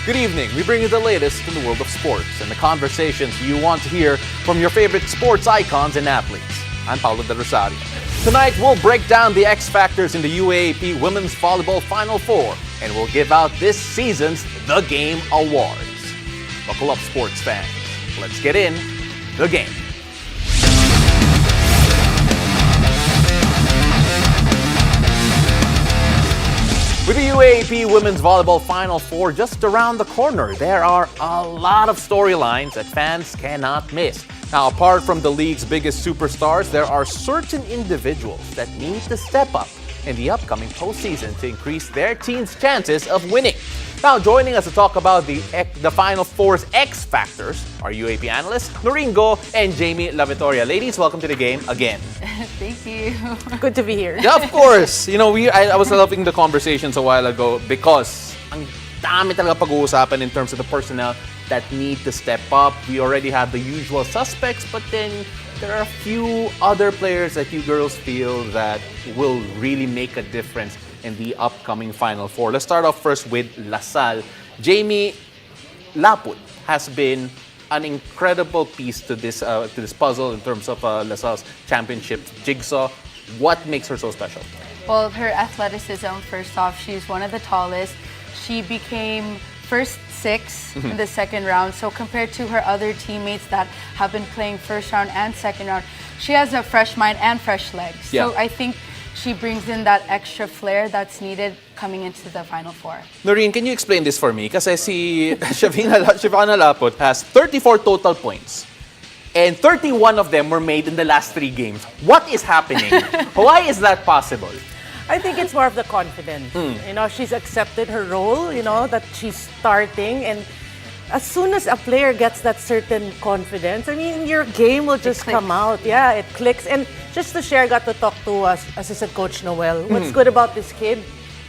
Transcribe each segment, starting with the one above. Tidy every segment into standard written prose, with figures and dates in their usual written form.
Good evening. We bring you the latest in the world of sports and the conversations you want to hear from your favorite sports icons and athletes. I'm Paulo Del Rosario. Tonight, we'll break down the X factors in the UAAP Women's Volleyball Final Four, and we'll give out this season's The Game Awards. Buckle up, sports fans. Let's get in the game. With the UAAP Women's Volleyball Final Four just around the corner, there are a lot of storylines that fans cannot miss. Now, apart from the league's biggest superstars, there are certain individuals that need to step up in the upcoming postseason to increase their team's chances of winning. Now, joining us to talk about the Final Four's X factors are UAAP analysts Noreen Go and Jamie La Victoria. Ladies, welcome to the game again. Thank you. Good to be here. Yeah, of course. You know, I was loving the conversations a while ago because ang dami talaga pag-uusapan in terms of the personnel that need to step up. We already have the usual suspects, but then there are a few other players that you girls feel that will really make a difference in the upcoming Final Four. Let's start off first with LaSalle. Jamie, Laput has been an incredible piece to this puzzle in terms of LaSalle's championship jigsaw. What makes her so special? Well, her athleticism, first off, she's one of the tallest. She became first six in the second round. So compared to her other teammates that have been playing first round and second round, she has a fresh mind and fresh legs. Yeah. So I think she brings in that extra flair that's needed coming into the Final Four. Noreen, can you explain this for me? Kasi si Shavana Laput has 34 total points. And 31 of them were made in the last 3 games. What is happening? Why is that possible? I think it's more of the confidence. You know, she's accepted her role, you know, that she's starting. And as soon as a player gets that certain confidence, I mean, your game will just come out. Yeah, it clicks. And just to share, I got to talk to assistant coach Noel. What's good about this kid?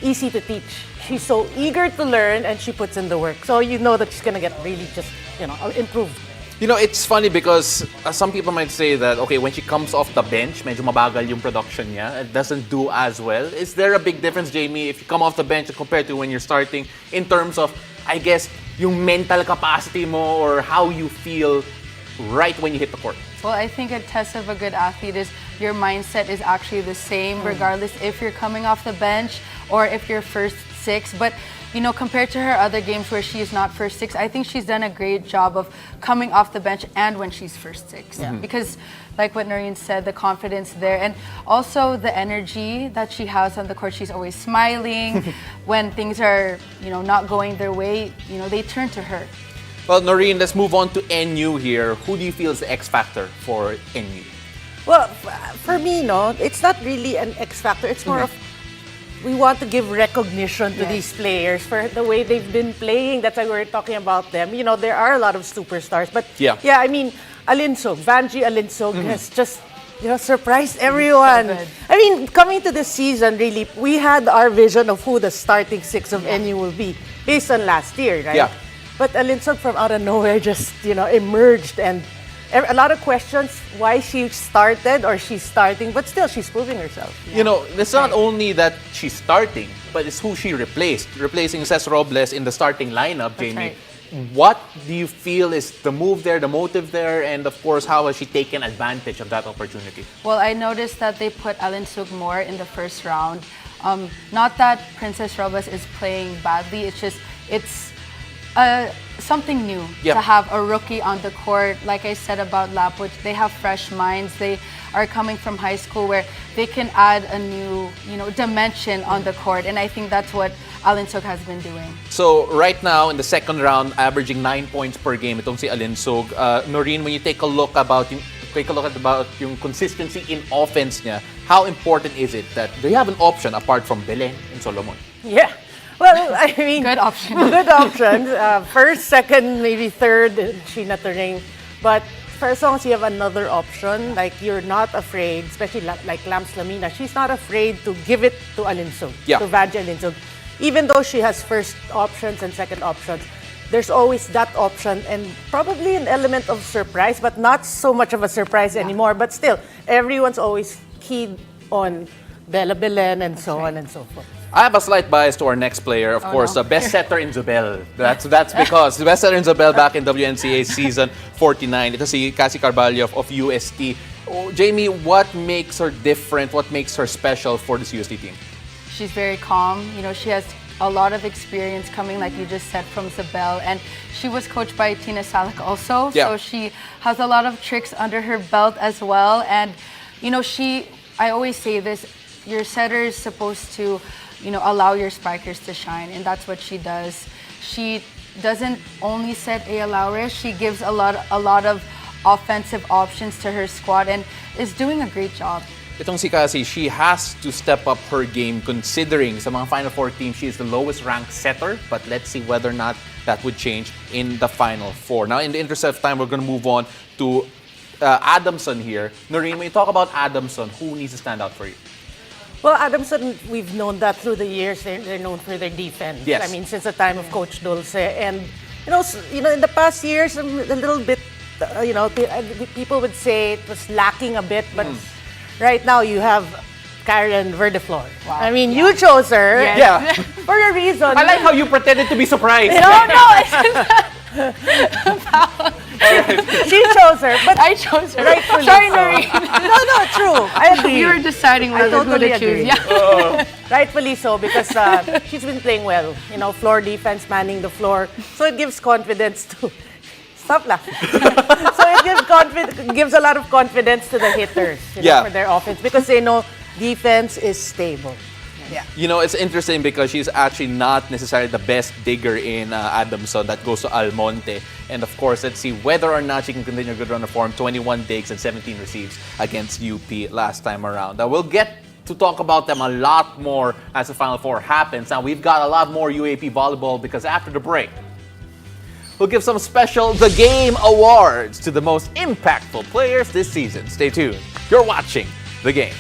Easy to teach. She's so eager to learn and she puts in the work. So you know that she's going to get really just, you know, improved. You know, it's funny because some people might say that, okay, when she comes off the bench, medyo mabagal yung production niya. It doesn't do as well. Is there a big difference, Jamie, if you come off the bench compared to when you're starting in terms of, I guess, yung mental capacity mo or how you feel right when you hit the court? Well, I think a test of a good athlete is your mindset is actually the same regardless if you're coming off the bench or if you're first six. But you know, compared to her other games where she is not first six, I think she's done a great job of coming off the bench and when she's first six. Yeah. Because like what Noreen said, the confidence there and also the energy that she has on the court. She's always smiling. When things are, you know, not going their way, you know, they turn to her. Well, Noreen, let's move on to NU here. Who do you feel is the X factor for NU? Well, for me, no, it's not really an X factor. It's more of we want to give recognition to these players for the way they've been playing. That's why we're talking about them. You know, there are a lot of superstars. But yeah I mean, Vanji Alinsog has just, you know, surprised everyone. I mean, coming to this season, really, we had our vision of who the starting 6 of NU will be based on last year, right? Yeah. But Alinsog from out of nowhere just, you know, emerged and a lot of questions why she started or she's starting, but still she's proving herself. You know, it's not only that she's starting, but it's who she replaced. Replacing Cesc Robles in the starting lineup, Jamie. Right. What do you feel is the move there, the motive there, and of course, how has she taken advantage of that opportunity? Well, I noticed that they put Alinsug more in the first round. Not that Princess Robles is playing badly, it's just, it's something new to have a rookie on the court. Like I said about Laput, they have fresh minds. They are coming from high school where they can add a new, you know, dimension on the court. And I think that's what Alinsug has been doing. So right now in the second round, averaging 9 points per game, itong si Alinsug. Noreen, when you take a look at yung consistency in offense niya, how important is it that they have an option apart from Belen and Solomon? Yeah. Well, I mean, Good option. Good options. First, second, maybe third, Sheena Turing. But for as long as you have another option, like you're not afraid, especially like Lams Lamina, she's not afraid to give it to Alinsug, to Vanji Alinsug. Even though she has first options and second options, there's always that option and probably an element of surprise, but not so much of a surprise anymore. But still, everyone's always keyed on Bella Belen and so on and so forth. I have a slight bias to our next player, of course, no. the best setter in Zobel. That's because the best setter in Zobel back in WNCA season 49. Ito si Cassie Carvalho of UST. Oh, Jamie, what makes her different? What makes her special for this UST team? She's very calm. You know, she has a lot of experience coming, like you just said, from Zabel. And she was coached by Tina Salak also. Yeah. So she has a lot of tricks under her belt as well. And, you know, I always say this, your setter is supposed to, you know, allow your spikers to shine. And that's what she does. She doesn't only set A. Laures, she gives a lot of offensive options to her squad and is doing a great job. Itong si Cassie, she has to step up her game considering sa mga Final Four teams, she is the lowest ranked setter. But let's see whether or not that would change in the Final Four. Now, in the interest of time, we're going to move on to Adamson here. Noreen, when you talk about Adamson, who needs to stand out for you? Well, Adamson, we've known that through the years. They're known for their defense. Yes. I mean, since the time of Coach Dulce. And, you know, in the past years, a little bit, people would say it was lacking a bit, but right now you have Karen Verdeflor. Wow. I mean, you chose her Yeah. for a reason. I like how you pretended to be surprised. She chose her, but I chose her. rightfully Sorry, so. Noreen. No, true. I agree. You were deciding I whether who totally to choose. agree. Yeah. Rightfully so, because she's been playing well. You know, floor defense, manning the floor. So it gives confidence to... Stop laughing. So it gives a lot of confidence to the hitters for their offense because they know defense is stable. Yeah. You know, it's interesting because she's actually not necessarily the best digger in Adamson. That goes to Almonte. And of course, let's see whether or not she can continue a good run of form. 21 digs and 17 receives against UP last time around. Now, we'll get to talk about them a lot more as the Final Four happens. Now, we've got a lot more UAP volleyball because after the break, we'll give some special The Game Awards to the most impactful players this season. Stay tuned. You're watching The Game.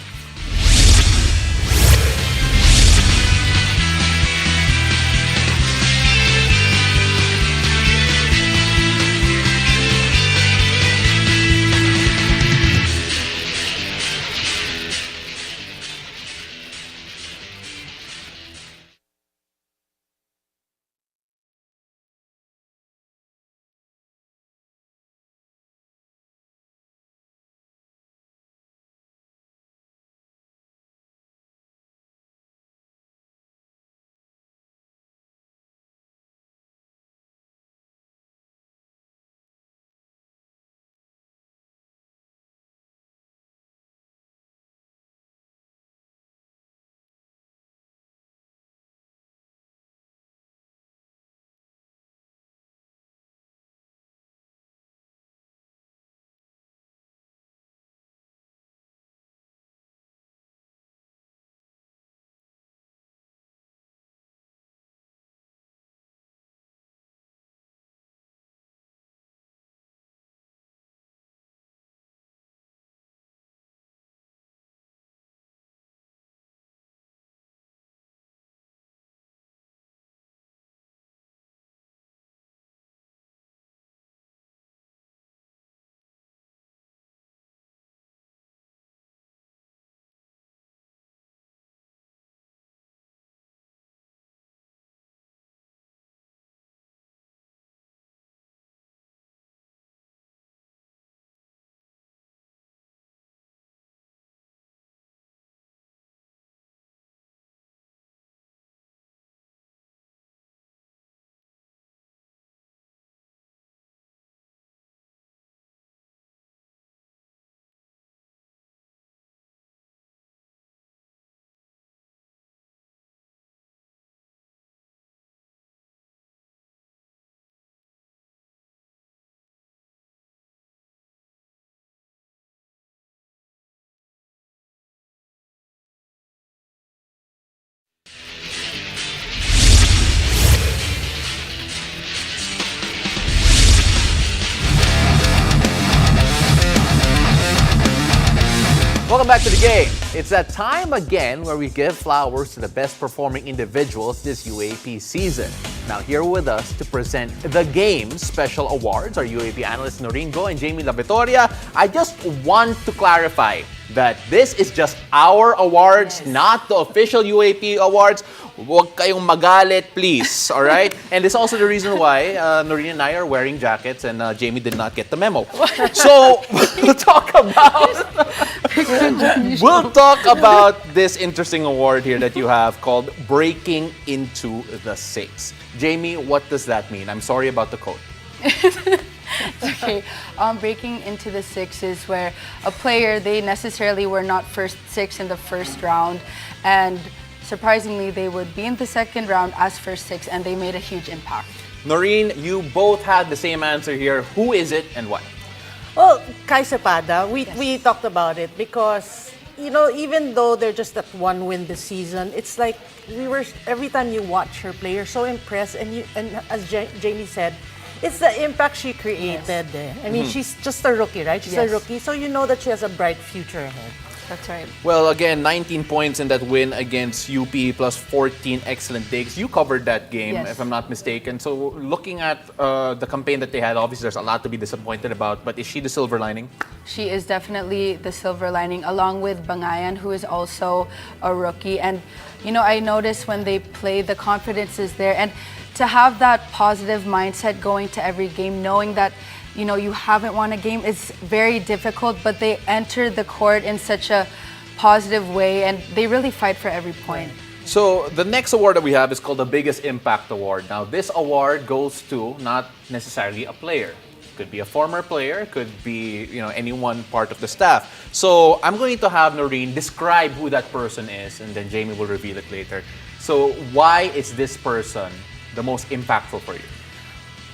Welcome back to The Game. It's that time again where we give flowers to the best performing individuals this UAP season. Now, here with us to present the Game's special awards are UAAP analysts Noreen Go and Jamie La Vitoria. I just want to clarify that this is just our awards, not the official UAAP awards. Huwag kayong magalit, please. All right? And it's also the reason why Noreen and I are wearing jackets and Jamie did not get the memo. So, we'll talk about this interesting award here that you have called Breaking into the Six. Jamie, what does that mean? I'm sorry about the quote. Okay, breaking into the six is where a player, they necessarily were not first six in the first round, and surprisingly, they would be in the second round as first six, and they made a huge impact. Noreen, you both had the same answer here. Who is it and why? Well, Kai Cepada, we talked about it because, you know, even though they're just at one win this season, it's like every time you watch her play, you're so impressed. And as Jamie said, it's the impact she created. Yes. I mean, she's just a rookie, right? She's a rookie, so you know that she has a bright future ahead. That's right. Well, again, 19 points in that win against UP plus 14 excellent digs. You covered that game, if I'm not mistaken. So looking at the campaign that they had, obviously there's a lot to be disappointed about, but is she the silver lining? She is definitely the silver lining, along with Bangayan, who is also a rookie. And, you know, I noticed when they play, the confidence is there. And to have that positive mindset going to every game, knowing that, you know, you haven't won a game is very difficult, but they enter the court in such a positive way and they really fight for every point. So the next award that we have is called the Biggest Impact Award. Now, this award goes to not necessarily a player. Could be a former player, could be, you know, any one part of the staff. So I'm going to have Noreen describe who that person is, and then Jamie will reveal it later. So why is this person the most impactful for you?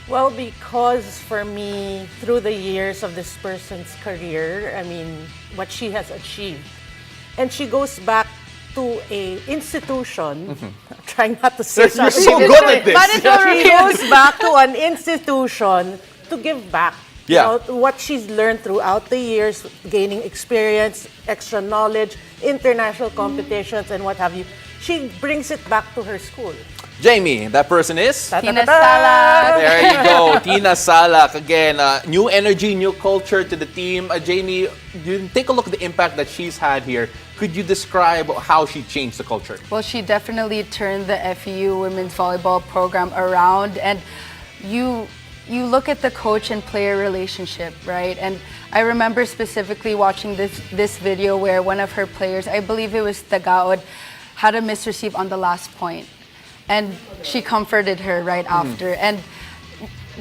Well, because for me, through the years of this person's career, I mean, what she has achieved. And she goes back to a institution, trying not to say You're so good at this. She goes back to an institution to give back. Yeah. You know, what she's learned throughout the years, gaining experience, extra knowledge, international competitions, and what have you. She brings it back to her school. Jamie, that person is? Tina Salak. There you go, Tina Salak. Again, new energy, new culture to the team. Jamie, you take a look at the impact that she's had here. Could you describe how she changed the culture? Well, she definitely turned the FEU women's volleyball program around, and you look at the coach and player relationship, right? And I remember specifically watching this video where one of her players, I believe it was Tagaod, had a misreceive on the last point. And she comforted her right after. And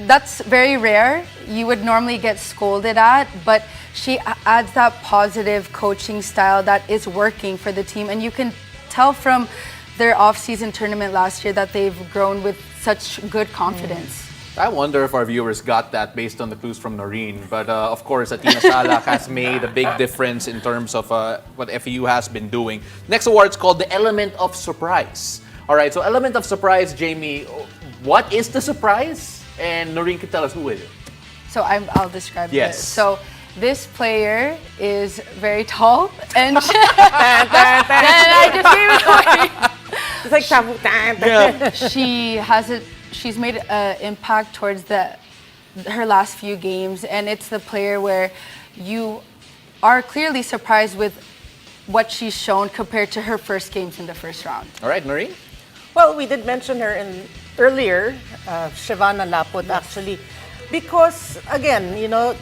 that's very rare. You would normally get scolded at, but she adds that positive coaching style that is working for the team. And you can tell from their off-season tournament last year that they've grown with such good confidence. I wonder if our viewers got that based on the clues from Noreen. But of course, Tina Salak has made a big difference in terms of what FEU has been doing. Next award is called the Element of Surprise. All right, so Element of Surprise, Jamie, what is the surprise? And Noreen can tell us who is it. So I'll describe Yes. this. So this player is very tall and It's like shabu. she's made an impact towards her last few games, and it's the player where you are clearly surprised with what she's shown compared to her first games in the first round. All right, Noreen? Well, we did mention her earlier, Shivana Laput, actually, because, again, you know,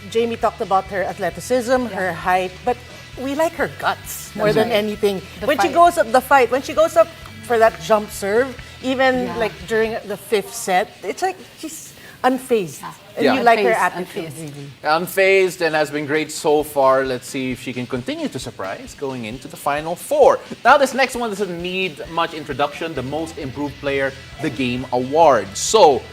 Jamie talked about her athleticism, her height, but we like her guts more than anything. When she goes up for that jump serve, even like during the fifth set, it's like she's unfazed. And you like her attitude, really. Unfazed and has been great so far. Let's see if she can continue to surprise going into the Final Four. Now, this next one doesn't need much introduction. The Most Improved Player, the Game Award. So,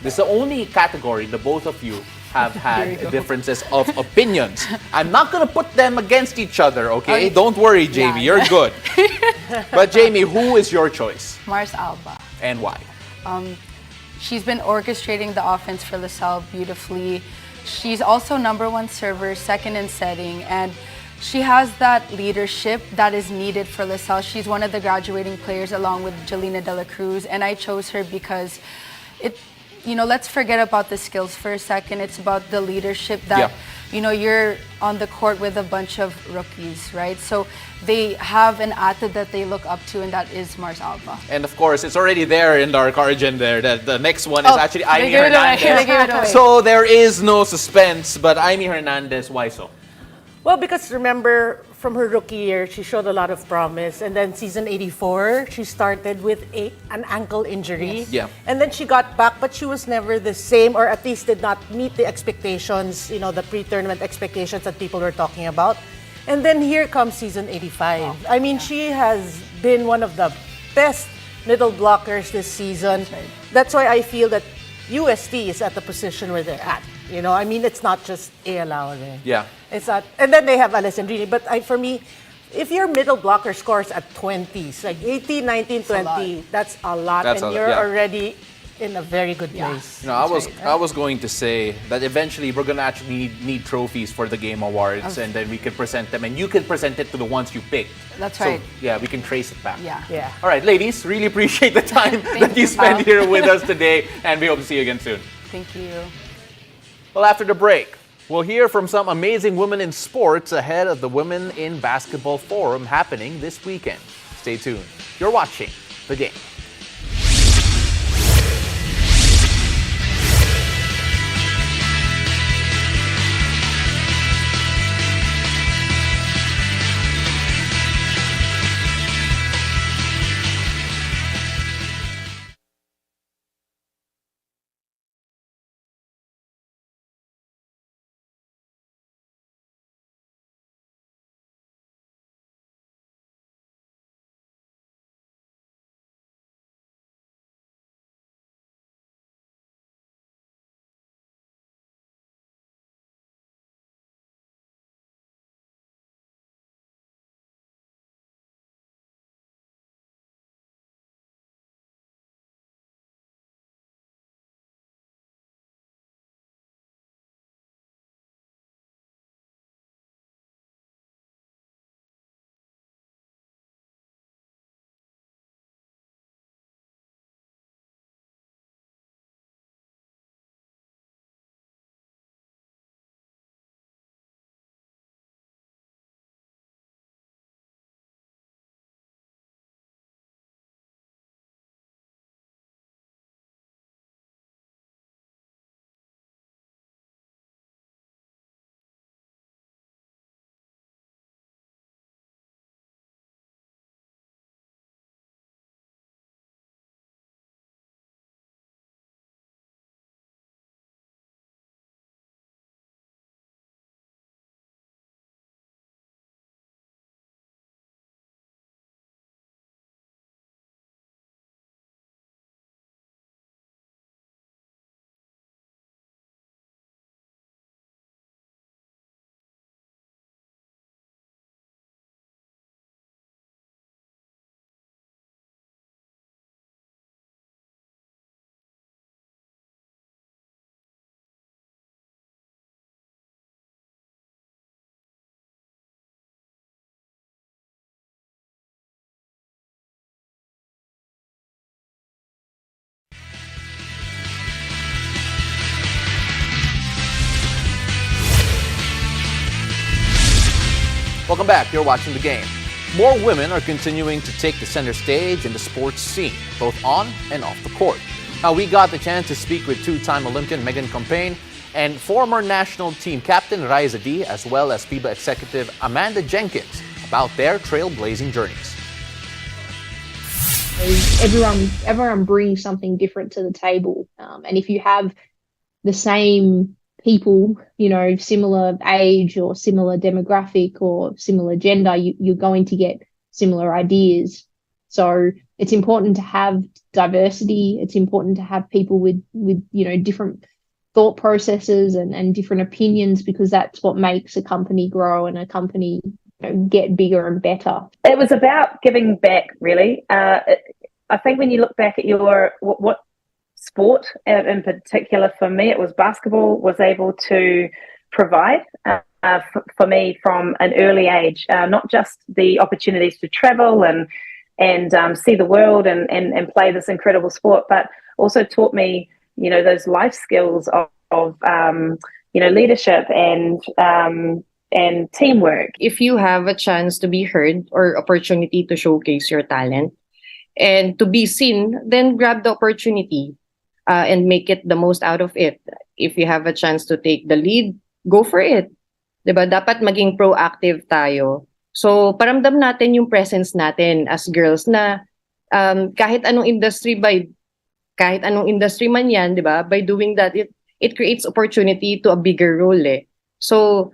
this is the only category the both of you have had differences of opinions. I'm not going to put them against each other, okay? Don't worry, Jamie. You're good. But, Jamie, who is your choice? Mars Alba. And why? She's been orchestrating the offense for LaSalle beautifully. She's also #1 server, second in setting, and she has that leadership that is needed for LaSalle. She's one of the graduating players along with Jelena De La Cruz, and I chose her because let's forget about the skills for a second. It's about the leadership that, you're on the court with a bunch of rookies, right? So they have an athlete that they look up to, and that is Mars Alba. And of course, it's already there in our cargen there that the next one is actually Amy Hernandez. So there is no suspense, but Amy Hernandez, why so? Well, because remember, from her rookie year, she showed a lot of promise. And then season 84, she started with an ankle injury. Yes. Yeah. And then she got back, but she was never the same, or at least did not meet the expectations, the pre-tournament expectations that people were talking about. And then here comes season 85. Oh, I mean, she has been one of the best middle blockers this season. That's why I feel that UST is at the position where they're at. I mean, it's not just Laure. Yeah. It's not, and then they have Alessandrini. But for me, if your middle blocker scores at 20s, like 18, 19, 20, that's a lot. And you're already in a very good place. I was going to say that eventually we're going to actually need trophies for the Game Awards, and then we can present them, and you can present it to the ones you picked. That's right. So, yeah, we can trace it back. Yeah. All right, ladies, really appreciate the time that you spent here with us today, and we hope to see you again soon. Thank you. Well, after the break, we'll hear from some amazing women in sports ahead of the Women in Basketball Forum happening this weekend. Stay tuned. You're watching The Game. Welcome back. You're watching The Game. More women are continuing to take the center stage in the sports scene, both on and off the court. Now, we got the chance to speak with two-time Olympian Megan Campaign and former national team captain Raiza D, as well as FIBA executive Amanda Jenkins, about their trailblazing journeys. Everyone brings something different to the table, and if you have the same people, similar age or similar demographic or similar gender, you're going to get similar ideas. So it's important to have diversity. It's important to have people with different thought processes and different opinions, because that's what makes a company grow and a company get bigger and better. It was about giving back, really. I think when you look back at what sport in particular, for me it was basketball, was able to provide for me from an early age. Not just the opportunities to travel and see the world and play this incredible sport, but also taught me, those life skills of leadership and teamwork. If you have a chance to be heard or opportunity to showcase your talent and to be seen, then grab the opportunity and make it the most out of it. If you have a chance to take the lead, go for it. 'Di ba? Dapat maging proactive tayo. So, paramdam natin yung presence natin as girls na kahit anong industry man yan, 'di ba? By doing that, it creates opportunity to a bigger role eh. So,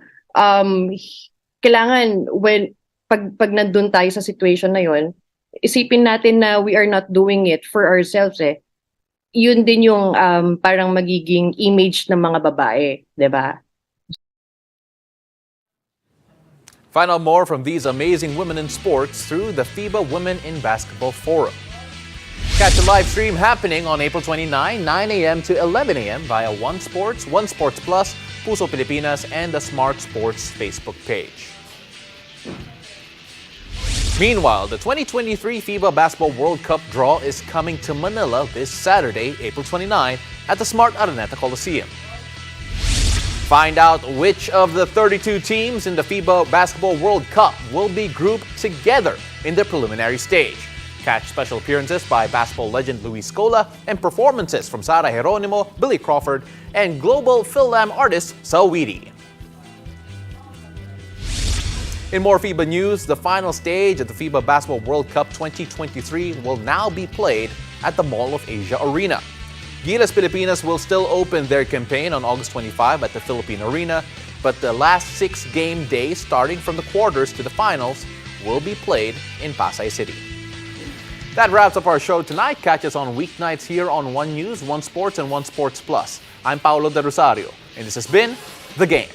kailangan pag nandun tayo sa situation na yon, isipin natin na we are not doing it for ourselves eh. Yun din yung parang magiging image ng mga babae, 'di ba? Find out more from these amazing women in sports through the FIBA Women in Basketball Forum. Catch a live stream happening on April 29, 9 a.m. to 11 a.m. via One Sports, One Sports Plus, Puso Pilipinas, and the Smart Sports Facebook page. Meanwhile, the 2023 FIBA Basketball World Cup draw is coming to Manila this Saturday, April 29, at the Smart Araneta Coliseum. Find out which of the 32 teams in the FIBA Basketball World Cup will be grouped together in the preliminary stage. Catch special appearances by basketball legend Luis Scola and performances from Sara Geronimo, Billy Crawford, and global Phil-Lam artist Saweetie. In more FIBA news, the final stage of the FIBA Basketball World Cup 2023 will now be played at the Mall of Asia Arena. Gilas Pilipinas will still open their campaign on August 25 at the Philippine Arena, but the last 6 game days starting from the quarters to the finals will be played in Pasay City. That wraps up our show tonight. Catch us on weeknights here on One News, One Sports, and One Sports Plus. I'm Paolo De Rosario, and this has been The Game.